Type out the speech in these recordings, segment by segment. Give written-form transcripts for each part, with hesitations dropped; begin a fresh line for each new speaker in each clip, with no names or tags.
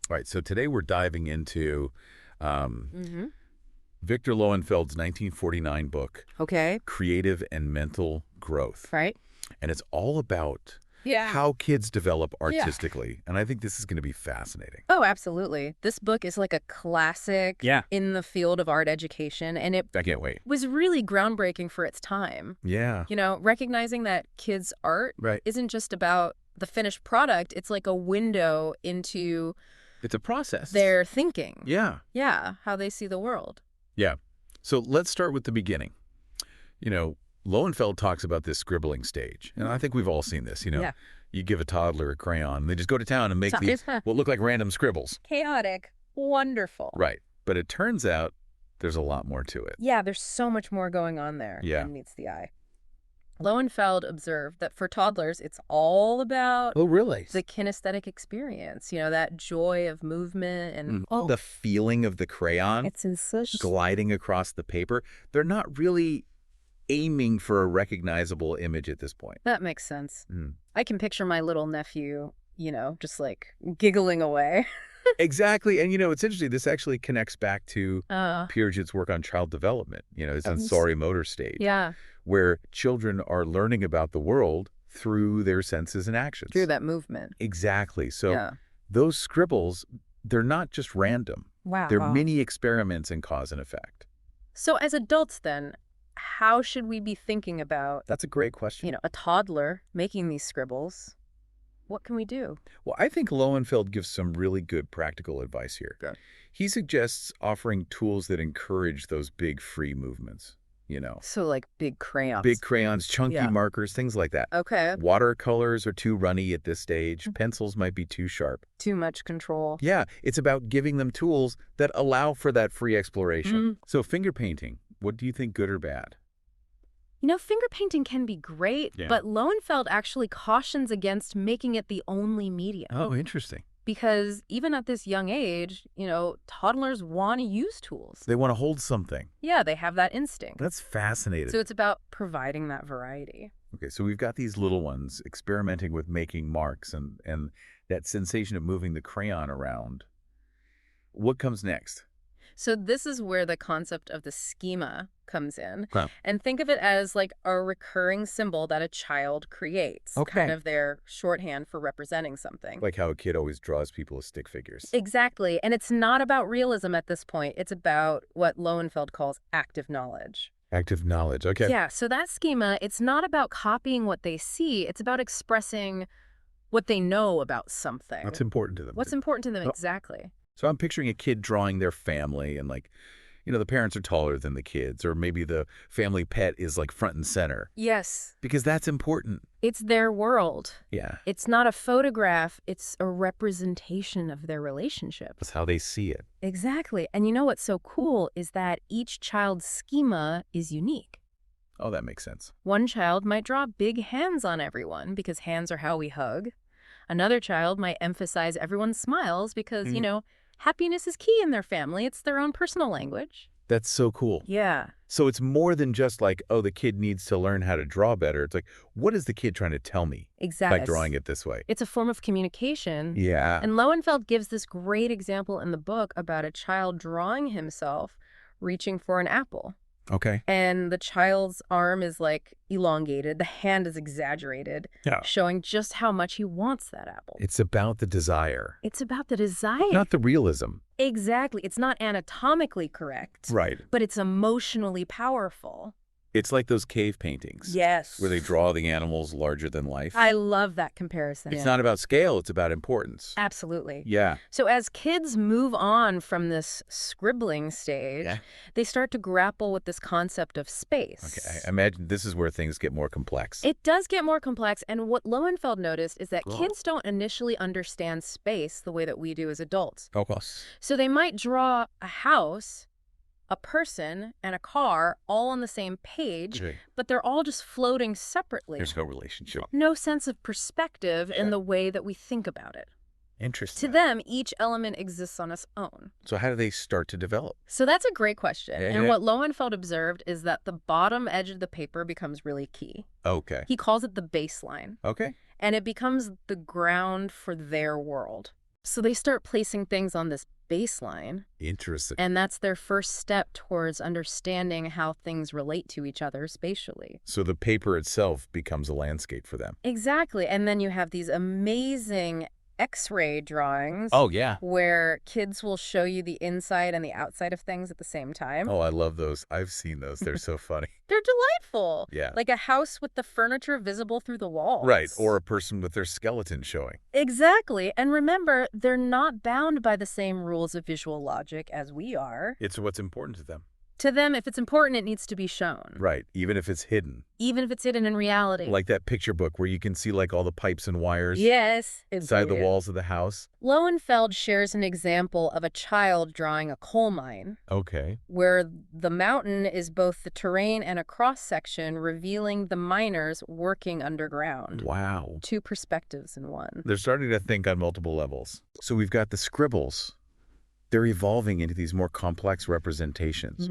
All right, so today we're diving into um,
Mm-hmm.
Victor Lowenfeld's 1949 book,
Okay.
Creative and Mental Growth.
Right?
And it's all about
Yeah.
how kids develop
Yeah.
artistically. And I think this is going to be fascinating.
Oh, absolutely. This book is like a classic
Yeah.
in the field of art education, and it
I can't wait.
was really groundbreaking for its time.
Yeah.
You know, recognizing that kids' art
Right.
isn't just about the finished product, it's like a window into
It's a process.
their thinking.
Yeah.
Yeah, how they see the world.
Yeah. So let's start with the beginning. You know, Lowenfeld talks about this scribbling stage. And I think we've all seen this.
Yeah.
You give a toddler a crayon, and they just go to town and make
So-
these what look like random scribbles.
Chaotic, wonderful.
Right. But it turns out there's a lot more to it.
Yeah, there's so much more going on there
Yeah.
than meets the eye. Lowenfeld observed that for toddlers, it's all about
Oh, really?
the kinesthetic experience, you know, that joy of movement and
The feeling of the crayon
it's in such
gliding across the paper, they're not really aiming for a recognizable image at this point.
that makes sense.
Mm.
I can picture my little nephew, you know, just like giggling away.
Exactly. And, it's interesting. This actually connects back to
Uh,
Piaget's work on child development, the sensory motor stage,
yeah,
where children are learning about the world through their senses and actions.
through that movement.
Exactly. So
Yeah.
those scribbles, they're not just random.
Wow.
They're mini experiments in cause and effect.
So as adults then, how should we be thinking about,
That's a great question.
you know, a toddler making these scribbles? What can we do?
Well, I think Lowenfeld gives some really good practical advice here.
Okay.
He suggests offering tools that encourage those big free movements,
So like big crayons.
big crayons, chunky
Yeah.
markers, things like that.
Okay.
Watercolors are too runny at this stage. Pencils might be too sharp.
Too much control.
Yeah, it's about giving them tools that allow for that free exploration. So finger painting, what do you think, good or bad?
You know, finger painting can be great,
Yeah.
but Lowenfeld actually cautions against making it the only medium.
Oh, interesting.
Because even at this young age, you know, toddlers want to use tools.
They want to hold something.
Yeah, they have that instinct.
That's fascinating.
So it's about providing that variety.
Okay, so we've got these little ones experimenting with making marks and that sensation of moving the crayon around. What comes next?
So this is where the concept of the schema comes in.
Wow.
And think of it as like a recurring symbol that a child creates.
Okay.
Kind of their shorthand for representing something.
Like how a kid always draws people as stick figures.
Exactly. And it's not about realism at this point. It's about what Lowenfeld calls active knowledge.
Active knowledge. Okay.
Yeah, so that schema, it's not about copying what they see. It's about expressing what they know about something.
What's important to them?
What's important to them
Oh.
exactly.
So I'm picturing a kid drawing their family and the parents are taller than the kids, or maybe the family pet is like front and center
Yes,
because that's important.
it's their world.
Yeah.
It's not a photograph. It's a representation of their relationship.
That's how they see it.
Exactly. And you know what's so cool is that each child's schema is unique.
Oh, that makes sense.
One child might draw big hands on everyone because hands are how we hug. Another child might emphasize everyone's smiles because, you know, happiness is key in their family. It's their own personal language.
That's so cool.
Yeah.
So it's more than just like, oh, the kid needs to learn how to draw better. It's like, what is the kid trying to tell me
Exactly.
by drawing it this way?
It's a form of communication.
Yeah.
And Lowenfeld gives this great example in the book about a child drawing himself reaching for an apple.
Okay.
And the child's arm is like elongated. The hand is exaggerated,
Yeah.
showing just how much he wants that apple.
It's about the desire,
It's about the desire.
not the realism.
Exactly. It's not anatomically correct,
Right.
but it's emotionally powerful.
It's like those cave paintings
Yes.
where they draw the animals larger than life.
I love that comparison.
It's not about scale, it's about importance.
Absolutely.
Yeah.
So as kids move on from this scribbling stage,
Yeah.
they start to grapple with this concept of space.
Okay. I imagine this is where things get more complex.
It does get more complex, and what Lowenfeld noticed is that
Cool.
kids don't initially understand space the way that we do as adults.
Of course.
So they might draw a house, a person, and a car all on the same page, but they're all just floating separately.
There's no relationship.
No sense of perspective in the way that we think about it.
Interesting.
To them, each element exists on its own.
So how do they start to develop?
So that's a great question.
Yeah,
And
yeah.
what Lowenfeld observed is that the bottom edge of the paper becomes really key.
Okay.
He calls it the baseline,
Okay.
and it becomes the ground for their world. So they start placing things on this baseline,
Interesting.
and that's their first step towards understanding how things relate to each other spatially.
So the paper itself becomes a landscape for them.
Exactly. And then you have these amazing X-ray drawings
Oh, yeah.
where kids will show you the inside and the outside of things at the same time.
Oh, I love those. I've seen those. They're so funny.
They're delightful.
Yeah.
Like a house with the furniture visible through the walls.
Right. Or a person with their skeleton showing.
Exactly. And remember, they're not bound by the same rules of visual logic as we are.
It's what's important to them.
To them, if it's important, it needs to be shown.
Right. Even if it's hidden.
Even if it's hidden in reality.
Like that picture book where you can see like all the pipes and wires
Yes.
inside the
indeed.
walls of the house.
Lowenfeld shares an example of a child drawing a coal mine,
Okay.
where the mountain is both the terrain and a cross-section revealing the miners working underground.
Wow.
Two perspectives in one.
They're starting to think on multiple levels. So we've got the scribbles. They're evolving into these more complex representations.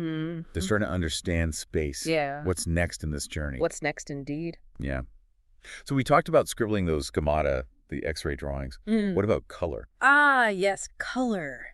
They're starting to understand space.
Yeah.
What's next in this journey?
What's next, indeed?
Yeah. So we talked about scribbling those schemata, the X-ray drawings. What about color?
Ah, yes, color.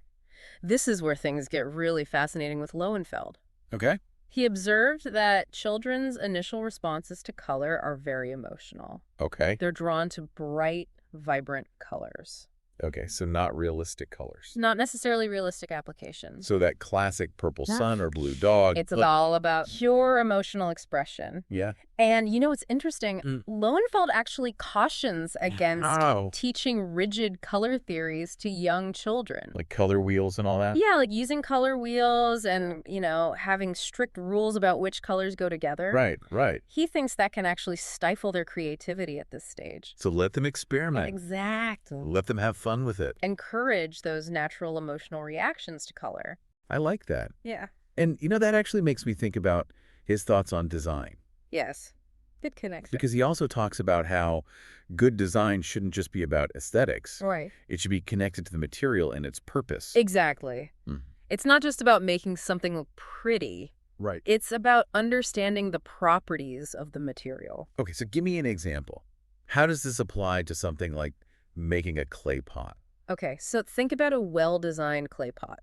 This is where things get really fascinating with Lowenfeld.
Okay.
He observed that children's initial responses to color are very emotional.
Okay.
They're drawn to bright, vibrant colors.
Okay. So not realistic colors.
Not necessarily realistic applications.
So that classic purple sun or blue dog.
It's all about pure emotional expression.
Yeah.
And you know what's interesting? Lowenfeld actually cautions against
Oh.
teaching rigid color theories to young children.
Like color wheels and all that?
Yeah, like using color wheels and, having strict rules about which colors go together.
Right, right.
He thinks that can actually stifle their creativity at this stage.
So let them experiment.
Exactly.
Let them have fun with it.
Encourage those natural emotional reactions to color.
I like that.
Yeah.
And, that actually makes me think about his thoughts on design.
Yes. Good connection.
Because he also talks about how good design shouldn't just be about aesthetics.
Right.
It should be connected to the material and its purpose.
Exactly. It's not just about making something look pretty.
Right.
It's about understanding the properties of the material.
Okay, so give me an example. How does this apply to something like making a clay pot?
Okay, so think about a well-designed clay pot.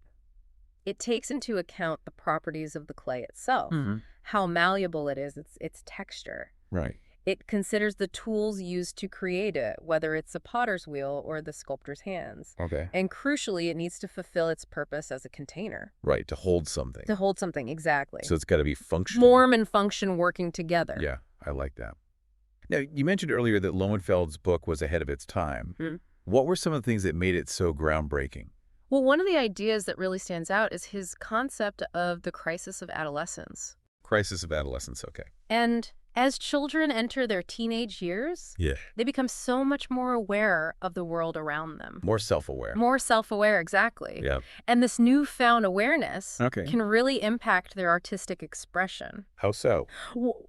It takes into account the properties of the clay itself, how malleable it is, its texture.
Right.
It considers the tools used to create it, whether it's a potter's wheel or the sculptor's hands.
Okay.
And crucially, it needs to fulfill its purpose as a container.
Right, to hold something.
To hold something, exactly.
So it's got to be functional.
Form and function working together.
Yeah, I like that. Now, you mentioned earlier that Lowenfeld's book was ahead of its time. What were some of the things that made it so groundbreaking?
Well, one of the ideas that really stands out is his concept of the crisis of adolescence.
Crisis of adolescence, okay.
And as children enter their teenage years, they become so much more aware of the world around them.
More self-aware.
More self-aware, exactly.
Yeah.
And this newfound awareness
Okay.
can really impact their artistic expression.
How so?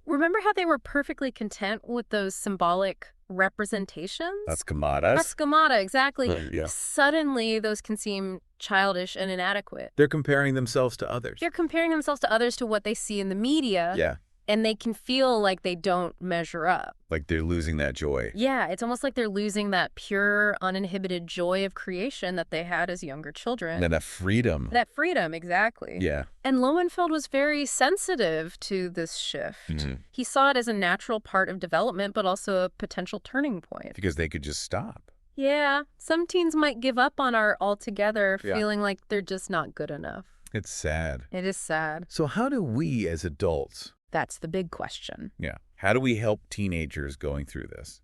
Remember how they were perfectly content with those symbolic representations?
That's schematas.
That's schemata, exactly.
Yeah.
Suddenly, those can seem childish and inadequate.
They're comparing themselves to others.
They're comparing themselves to others to what they see in the media.
Yeah.
And they can feel like they don't measure up.
Like they're losing that joy.
Yeah, it's almost like they're losing that pure, uninhibited joy of creation that they had as younger children.
And that freedom.
That freedom, exactly.
Yeah.
And Lowenfeld was very sensitive to this shift. He saw it as a natural part of development, but also a potential turning point.
Because they could just stop.
Yeah, some teens might give up on art altogether,
Yeah.
feeling like they're just not good enough.
It's sad.
It is sad.
So how do we as adults,
That's the big question.
how do we help teenagers going through this?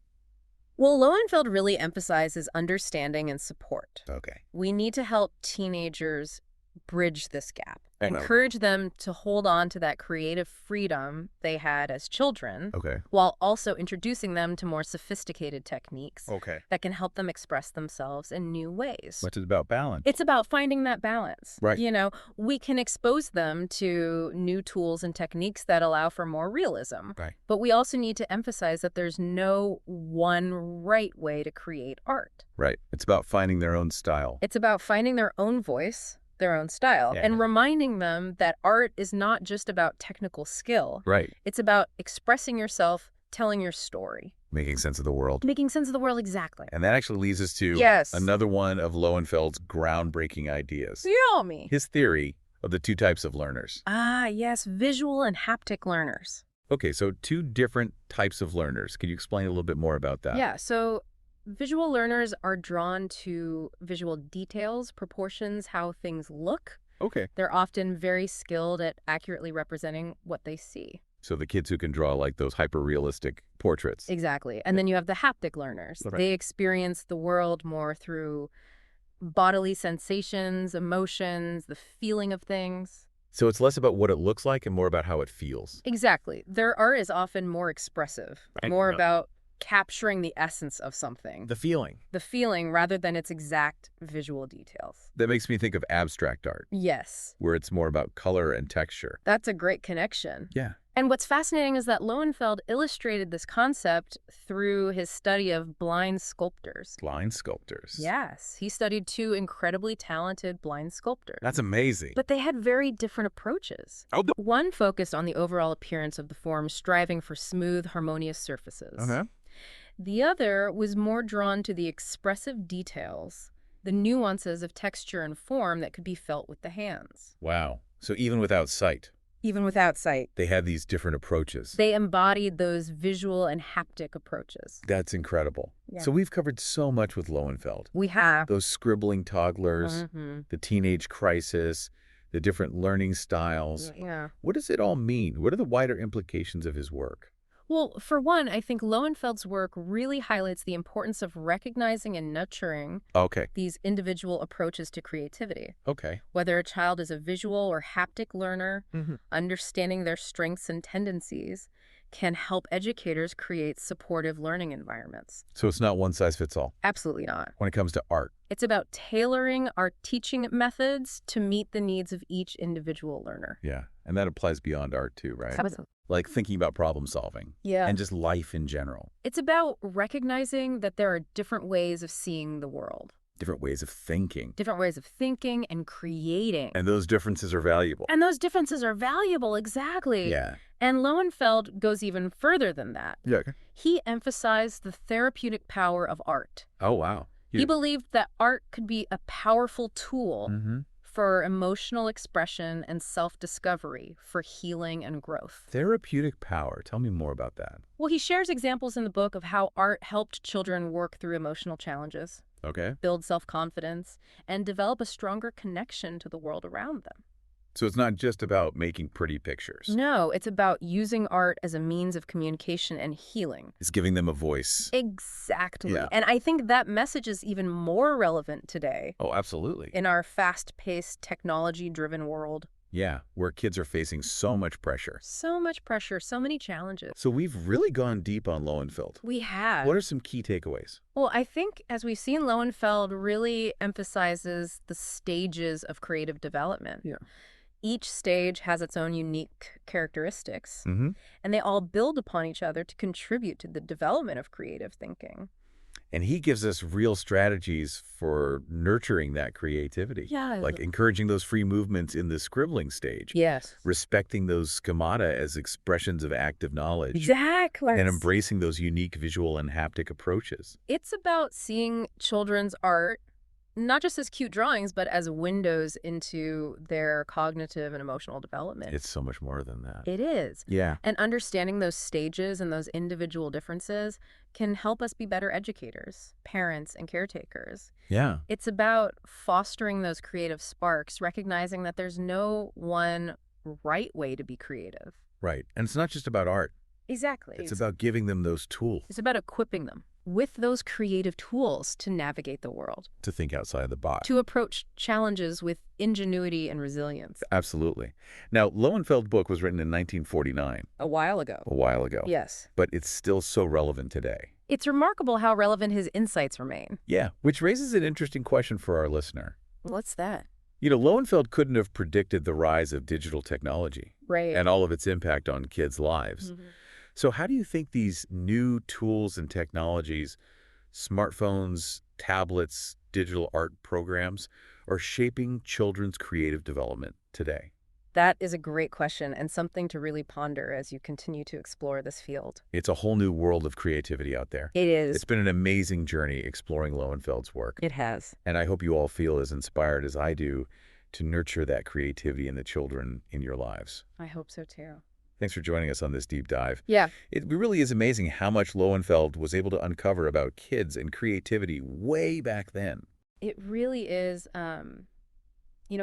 Well, Lowenfeld really emphasizes understanding and support.
Okay.
We need to help teenagers bridge this gap.
I know.
Encourage them to hold on to that creative freedom they had as children,
Okay.
while also introducing them to more sophisticated techniques
Okay.
that can help them express themselves in new ways.
What's it about balance?
It's about finding that balance.
Right.
We can expose them to new tools and techniques that allow for more realism.
Right.
But we also need to emphasize that there's no one right way to create art.
Right. It's about finding their own style.
It's about finding their own voice, their own style,
Yeah.
and reminding them that art is not just about technical skill.
Right.
It's about expressing yourself telling your story.
Making sense of the world.
Making sense of the world, exactly.
And that actually leads us to
Yes.
another one of Lowenfeld's groundbreaking ideas.
Tell me.
His theory of the two types of learners.
Ah, yes, visual and haptic learners.
Okay, so two different types of learners. Can you explain a little bit more about that?
Yeah, so visual learners are drawn to visual details, proportions, how things look.
Okay.
They're often very skilled at accurately representing what they see.
So the kids who can draw like those hyper-realistic portraits.
Exactly. And then you have the haptic learners.
Right.
They experience the world more through bodily sensations, emotions, the feeling of things.
So it's less about what it looks like and more about how it feels.
Exactly. Their art is often more expressive,
Right.
more
Yeah.
about capturing the essence of something,
The feeling.
the feeling rather than its exact visual details.
That makes me think of abstract art,
Yes,
where it's more about color and texture.
that's a great connection.
Yeah.
And what's fascinating is that Lowenfeld illustrated this concept through his study of blind sculptors.
Blind sculptors.
Yes, he studied two incredibly talented blind sculptors.
That's amazing.
But they had very different approaches.
Oh,
One focused on the overall appearance of the form, striving for smooth, harmonious surfaces.
okay.
The other was more drawn to the expressive details, the nuances of texture and form that could be felt with the hands.
Wow. So even without sight,
Even without sight,
they had these different approaches.
they embodied those visual and haptic approaches.
That's incredible.
Yeah.
So we've covered so much with Lowenfeld.
We have.
Those scribbling toddlers, the teenage crisis, the different learning styles.
Yeah.
What does it all mean? What are the wider implications of his work?
Well, for one, I think Lowenfeld's work really highlights the importance of recognizing and nurturing
Okay.
these individual approaches to creativity.
Okay.
Whether a child is a visual or haptic learner, understanding their strengths and tendencies can help educators create supportive learning environments.
So it's not one size fits all
Absolutely not.
when it comes to art.
It's about tailoring our teaching methods to meet the needs of each individual learner.
Yeah. And that applies beyond art too, right? Like thinking about problem solving
Yeah.
and just life in general.
It's about recognizing that there are different ways of seeing the world,
Different ways of thinking.
different ways of thinking and creating.
And those differences are valuable.
And those differences are valuable, exactly.
Yeah.
And Lowenfeld goes even further than that.
Yeah. Okay.
He emphasized the therapeutic power of art.
Oh, wow.
He believed that art could be a powerful tool
Mm-hmm.
for emotional expression and self-discovery, for healing and growth.
Therapeutic power. Tell me more about that.
Well, he shares examples in the book of how art helped children work through emotional challenges,
Okay.
build self-confidence, and develop a stronger connection to the world around them.
So it's not just about making pretty pictures.
No, it's about using art as a means of communication and healing.
It's giving them a voice.
Exactly.
Yeah.
And I think that message is even more relevant today
Oh, absolutely.
in our fast-paced, technology-driven world.
Yeah, where kids are facing so much pressure.
So much pressure, so many challenges.
So we've really gone deep on Lowenfeld.
We have.
What are some key takeaways?
Well, I think, as we've seen, Lowenfeld really emphasizes the stages of creative development.
Yeah.
Each stage has its own unique characteristics,
Mm-hmm.
and they all build upon each other to contribute to the development of creative thinking.
And he gives us real strategies for nurturing that creativity.
Yeah.
Like encouraging those free movements in the scribbling stage.
Yes.
Respecting those schemata as expressions of active knowledge.
Exactly.
And embracing those unique visual and haptic approaches.
It's about seeing children's art not just as cute drawings, but as windows into their cognitive and emotional development.
It's so much more than that.
It is.
Yeah.
And understanding those stages and those individual differences can help us be better educators, parents, and caretakers.
Yeah.
It's about fostering those creative sparks, recognizing that there's no one right way to be creative.
Right. And it's not just about art.
Exactly.
It's about giving them those tools
It's about equipping them with those creative tools to navigate the world,
to think outside the box.
to approach challenges with ingenuity and resilience.
Absolutely. Now, Lowenfeld's book was written in 1949,
A while ago.
a while ago.
Yes.
But it's still so relevant today.
It's remarkable how relevant his insights remain.
Yeah. Which raises an interesting question for our listener.
What's that?
You know, Lowenfeld couldn't have predicted the rise of digital technology
Right.
and all of its impact on kids' lives.
Mhm.
So how do you think these new tools and technologies, smartphones, tablets, digital art programs, are shaping children's creative development today?
That is a great question and something to really ponder as you continue to explore this field.
It's a whole new world of creativity out there.
It is.
It's been an amazing journey exploring Lowenfeld's work.
It has.
And I hope you all feel as inspired as I do to nurture that creativity in the children in your lives.
I hope so too.
Thanks for joining us on this deep dive.
Yeah.
It really is amazing how much Lowenfeld was able to uncover about kids and creativity way back then.
It really is,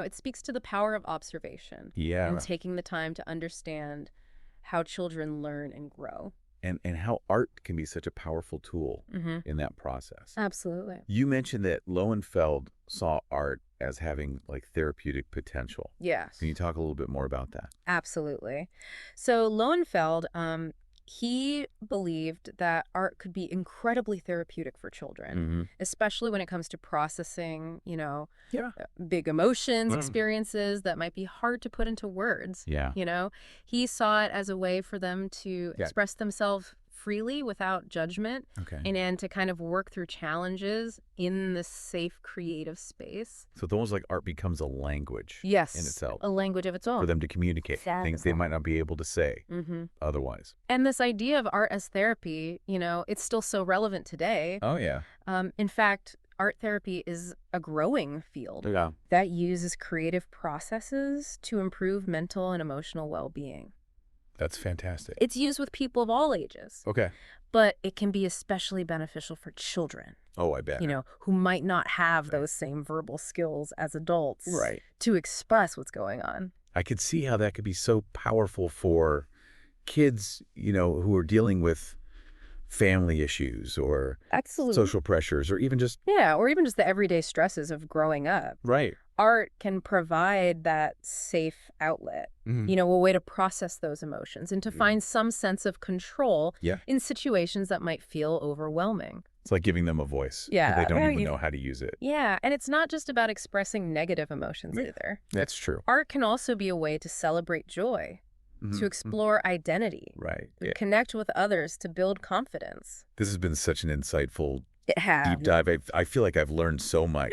it speaks to the power of observation
Yeah.
and taking the time to understand how children learn and grow.
And how art can be such a powerful tool
Mm-hmm.
in that process.
Absolutely.
You mentioned that Lowenfeld saw art as having like therapeutic potential.
Yes.
Can you talk a little bit more about that?
Absolutely. So Lowenfeld, he believed that art could be incredibly therapeutic for children,
Mm-hmm.
especially when it comes to processing,
Yeah.
big emotions,
Mm.
experiences that might be hard to put into words.
Yeah.
He saw it as a way for them to
Yeah.
express themselves freely without judgment
Okay.
and to kind of work through challenges in this safe, creative space.
So it's almost like art becomes a language
Yes.
in itself
A language of its own.
for them to communicate things they might not be able to say
Mm-hmm.
otherwise.
And this idea of art as therapy, it's still so relevant today.
Oh, yeah.
In fact, art therapy is a growing field
Yeah.
that uses creative processes to improve mental and emotional well-being.
That's fantastic.
It's used with people of all ages,
Okay.
but it can be especially beneficial for children,
Oh, I bet.
who might not have those same verbal skills as adults
Right.
to express what's going on.
I could see how that could be so powerful for kids, who are dealing with family issues or
Absolutely.
social pressures or even just...
Yeah, or even just the everyday stresses of growing up.
Right.
Art can provide that safe outlet,
Mhm.
a way to process those emotions and to find some sense of control
Yeah.
in situations that might feel overwhelming.
It's like giving them a voice.
Yeah,
They don't
right.
even know how to use it.
Yeah, and it's not just about expressing negative emotions
Yeah.
either.
That's true.
Art can also be a way to celebrate joy,
Mhm.
to explore identity,
Right.
to
Yeah.
connect with others, to build confidence.
This has been such an insightful
It has.
deep dive. I feel like I've learned so much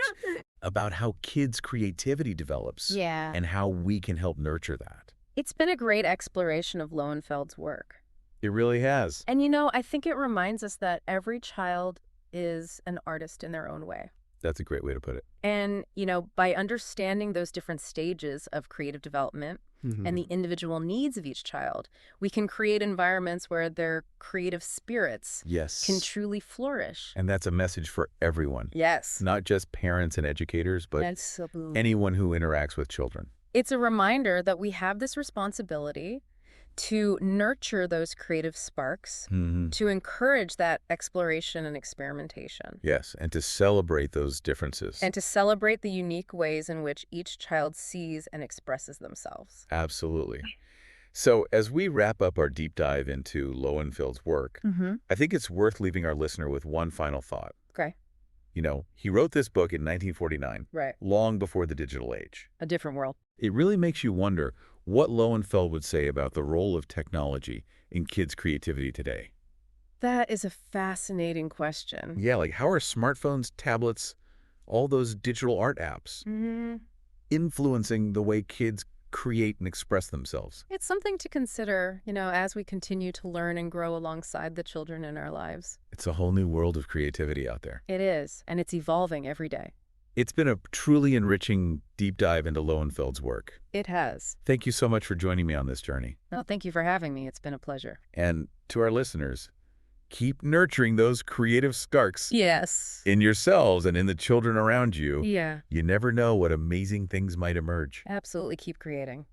about how kids' creativity develops
Yeah.
and how we can help nurture that.
It's been a great exploration of Lowenfeld's work.
It really has.
And I think it reminds us that every child is an artist in their own way.
That's a great way to put it.
And, by understanding those different stages of creative development and the individual needs of each child, we can create environments where their creative spirits
Yes.
can truly flourish.
And that's a message for everyone,
Yes.
not just parents and educators, but anyone who interacts with children.
It's a reminder that we have this responsibility to nurture those creative sparks,
Mhm.
to encourage that exploration and experimentation,
Yes, and to celebrate those differences.
and to celebrate the unique ways in which each child sees and expresses themselves.
Absolutely. So as we wrap up our deep dive into Lowenfeld's work,
Mm-hmm.
I think it's worth leaving our listener with one final thought.
Okay.
He wrote this book in 1949,
Right.
long before the digital age.
A different world.
It really makes you wonder what Lowenfeld would say about the role of technology in kids' creativity today.
That is a fascinating question.
Yeah, like how are smartphones, tablets, all those digital art apps
Mm-hmm.
influencing the way kids create and express themselves?
It's something to consider, as we continue to learn and grow alongside the children in our lives.
It's a whole new world of creativity out there.
It is, and it's evolving every day.
It's been a truly enriching deep dive into Lowenfeld's work.
It has.
Thank you so much for joining me on this journey.
Well, thank you for having me. It's been a pleasure.
And to our listeners, keep nurturing those creative sparks
Yes.
in yourselves and in the children around you.
Yeah.
You never know what amazing things might emerge.
Absolutely keep creating.